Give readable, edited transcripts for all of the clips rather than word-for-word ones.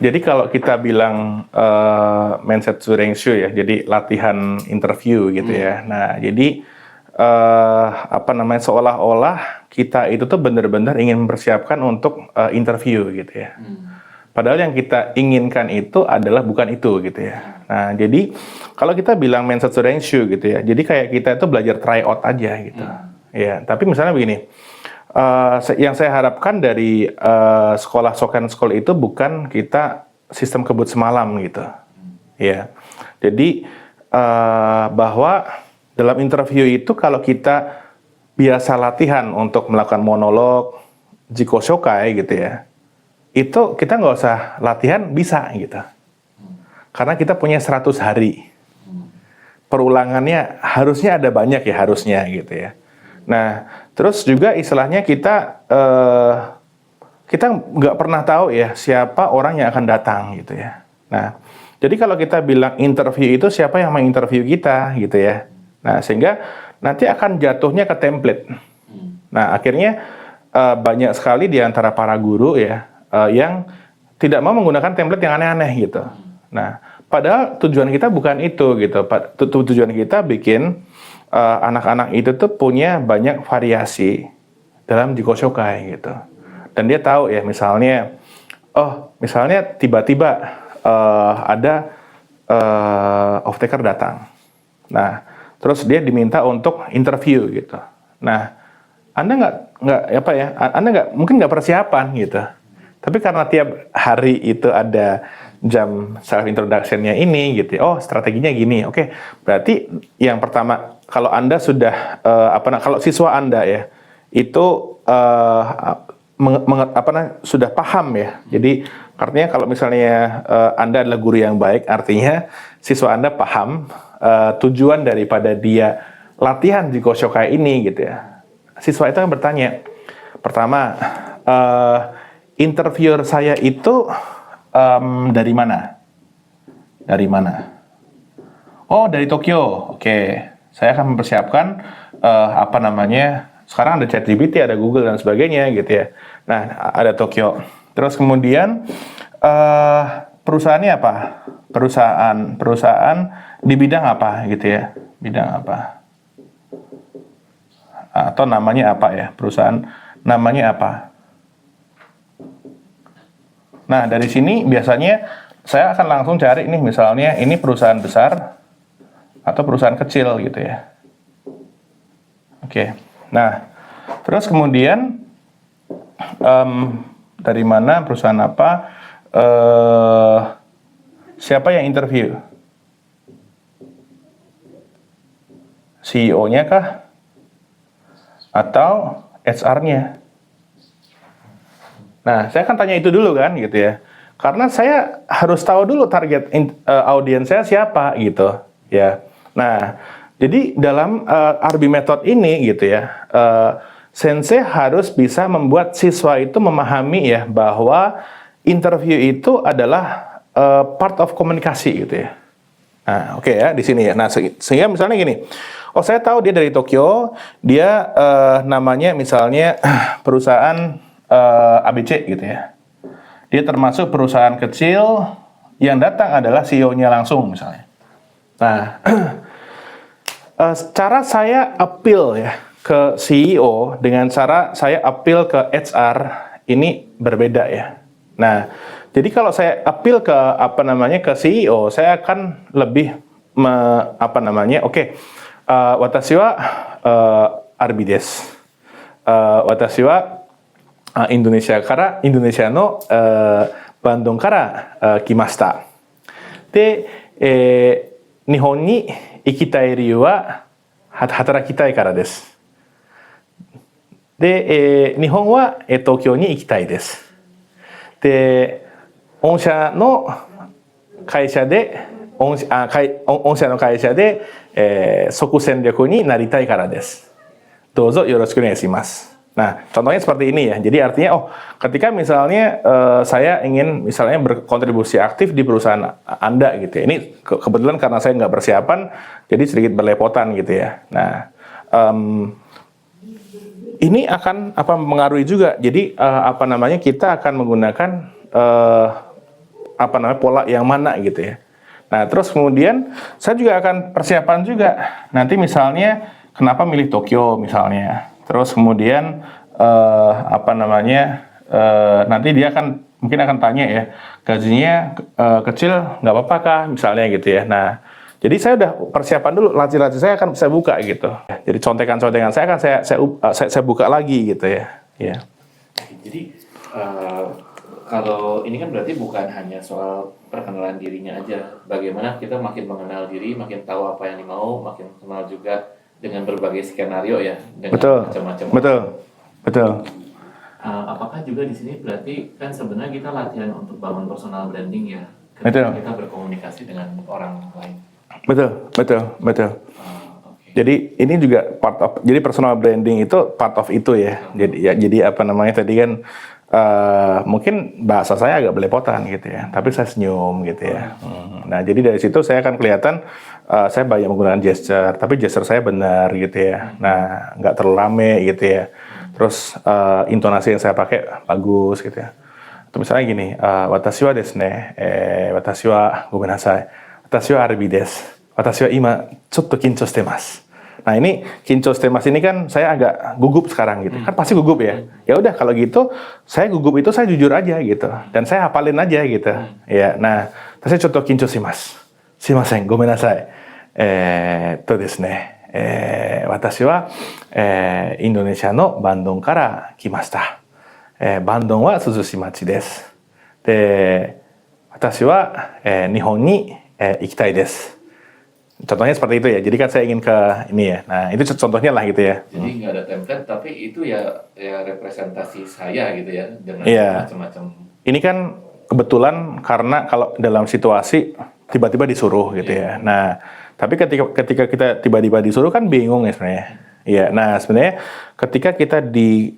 Jadi kalau kita bilang mindset Shurenshu ya, jadi latihan interview gitu ya. Nah, jadi seolah-olah kita itu tuh benar-benar ingin mempersiapkan untuk interview gitu ya. Padahal yang kita inginkan itu adalah bukan itu gitu ya. Nah, jadi kalau kita bilang mindset Shurenshu gitu ya, jadi kayak kita itu belajar try out aja gitu. Ya, tapi misalnya begini. Yang saya harapkan dari sekolah Shoken School itu bukan kita sistem kebut semalam gitu, ya. Jadi bahwa dalam interview itu kalau kita biasa latihan untuk melakukan monolog, jiko shokai gitu ya, itu kita nggak usah latihan bisa gitu, karena kita punya 100 hari. Perulangannya harusnya ada banyak ya harusnya gitu ya. Nah, terus juga istilahnya kita nggak pernah tahu ya siapa orang yang akan datang gitu ya. Nah, jadi kalau kita bilang interview itu siapa yang menginterview kita gitu ya. Nah, sehingga nanti akan jatuhnya ke template. Nah, akhirnya banyak sekali di antara para guru ya yang tidak mau menggunakan template yang aneh-aneh gitu. Nah, padahal tujuan kita bukan itu gitu. Tujuan kita bikin anak-anak itu tuh punya banyak variasi dalam jiko shokai gitu. Dan dia tahu ya misalnya tiba-tiba ada off-taker datang. Nah, terus dia diminta untuk interview gitu. Nah, Anda mungkin nggak persiapan gitu. Tapi karena tiap hari itu ada jam self introduction-nya ini gitu. Oh, strateginya gini. Oke, berarti yang pertama kalau Anda sudah kalau siswa Anda ya itu sudah paham ya. Jadi artinya kalau misalnya Anda adalah guru yang baik, artinya siswa Anda paham tujuan daripada dia latihan jiko shokai ini gitu ya. Siswa itu akan bertanya, pertama, interviewer saya itu dari mana? Dari mana? Oh, dari Tokyo. Oke, saya akan mempersiapkan sekarang ada ChatGPT, ada Google dan sebagainya gitu ya. Nah, ada Tokyo. Terus kemudian perusahaannya apa? Perusahaan di bidang apa gitu ya? Bidang apa? Atau namanya apa ya? Perusahaan namanya apa? Nah, dari sini biasanya saya akan langsung cari nih misalnya ini perusahaan besar atau perusahaan kecil gitu ya. Oke. Nah, terus kemudian dari mana, perusahaan apa, siapa yang interview? CEO-nya kah? Atau HR-nya? Nah, saya akan tanya itu dulu kan gitu ya. Karena saya harus tahu dulu target audiens saya siapa gitu ya. Nah, jadi dalam RB method ini gitu ya, sensei harus bisa membuat siswa itu memahami ya bahwa interview itu adalah part of komunikasi gitu ya. Nah, oke ya di sini ya. Nah, sehingga misalnya gini, oh saya tahu dia dari Tokyo, dia namanya misalnya perusahaan ABC gitu ya. Dia termasuk perusahaan kecil yang datang adalah CEO-nya langsung misalnya. Nah, cara saya appeal ya ke CEO dengan cara saya appeal ke HR ini berbeda ya. Nah, jadi kalau saya appeal ke ke CEO, saya akan lebih watashi wa RB desu. Watashi wa Indonesia no Bandung kara kimashita. De, Nihon ni ikitai ryu wa hatarakitai kara desu. De, Nihon wa Tokyo ni ikitai desu. De, onsha no kaisha de soku senryaku ni naritai kara desu. Dozo yoroshiku onegaishimasu. Nah, contohnya seperti ini ya. Jadi artinya, ketika misalnya saya ingin misalnya berkontribusi aktif di perusahaan Anda gitu ya. Ini kebetulan karena saya nggak persiapan, jadi sedikit berlepotan gitu ya. Nah, ini akan mengaruhi juga. Jadi kita akan menggunakan pola yang mana gitu ya. Nah, terus kemudian saya juga akan persiapan juga. Nanti misalnya kenapa milih Tokyo misalnya. Terus kemudian nanti dia mungkin akan tanya ya, gajinya kecil nggak apa-apa kah misalnya gitu ya. Nah, jadi saya udah persiapan dulu, laci-laci saya akan saya buka gitu. Jadi contekan-contekan saya akan saya buka lagi gitu ya. Ya. Jadi kalau ini kan berarti bukan hanya soal perkenalan dirinya aja. Bagaimana kita makin mengenal diri, makin tahu apa yang dimau, makin kenal juga dengan berbagai skenario ya, dengan macam-macam. Betul. Apakah juga di sini berarti kan sebenarnya kita latihan untuk bangun personal branding ya, ketika kita berkomunikasi dengan orang lain. Betul. Okay. Jadi ini juga jadi personal branding itu part of itu ya. Jadi tadi kan mungkin bahasa saya agak belepotan gitu ya, tapi saya senyum gitu ya. Nah, jadi dari situ saya akan kelihatan saya banyak menggunakan gesture, tapi gesture saya benar gitu ya. Nah, nggak terlalu rame gitu ya. Terus intonasi yang saya pakai bagus gitu ya. Atau misalnya gini, watashi wa desu ne, watashi wa gomenasai, watashi wa Arbi desu, watashi wa ima chotto kinchou shite masu. Nah, ini kinchou shite masu ini kan saya agak gugup sekarang gitu. Kan pasti gugup ya. Ya udah kalau gitu, saya gugup itu saya jujur aja gitu. Dan saya hafalin aja gitu. Ya, nah, saya chotto kinchou shimasu. Shimasen, gomenasai. Desu ne. 私は、インドネシアのバンドンから来ました。バンドンは涼しい町です。で、私は、日本に、行きたいです。Contohnya seperti itu ya. Jadi kan saya ingin ke ini ya. Nah, itu contohnya lah gitu ya. Jadi nggak ada template, tapi itu ya representasi saya gitu ya dengan macam-macam. Ini kan kebetulan karena kalau dalam situasi tiba-tiba disuruh gitu ya. Nah, tapi ketika kita tiba-tiba disuruh kan bingung ya sebenarnya. Iya. Nah, sebenarnya ketika kita di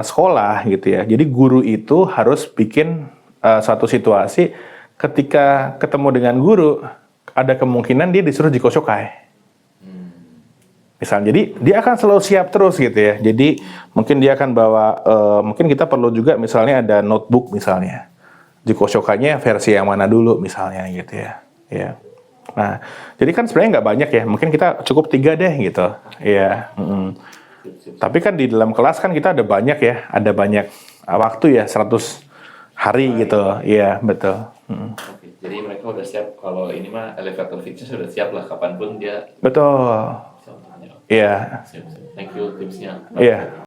sekolah gitu ya. Jadi guru itu harus bikin suatu situasi ketika ketemu dengan guru ada kemungkinan dia disuruh jikoshokai. Misalnya, jadi dia akan selalu siap terus gitu ya. Jadi mungkin dia akan bawa, mungkin kita perlu juga misalnya ada notebook misalnya. Jikoshokai-nya versi yang mana dulu misalnya gitu ya. Ya. Nah, jadi kan sebenarnya nggak banyak ya. Mungkin kita cukup 3 deh gitu. Iya. Tapi kan di dalam kelas kan kita ada banyak ya. Ada banyak waktu ya, 100 hari gitu. Iya, betul. Oke, jadi mereka udah siap kalau ini mah elevator pitch sudah siap lah kapanpun dia. Betul. Iya. Iya. Thank you tipsnya. Iya.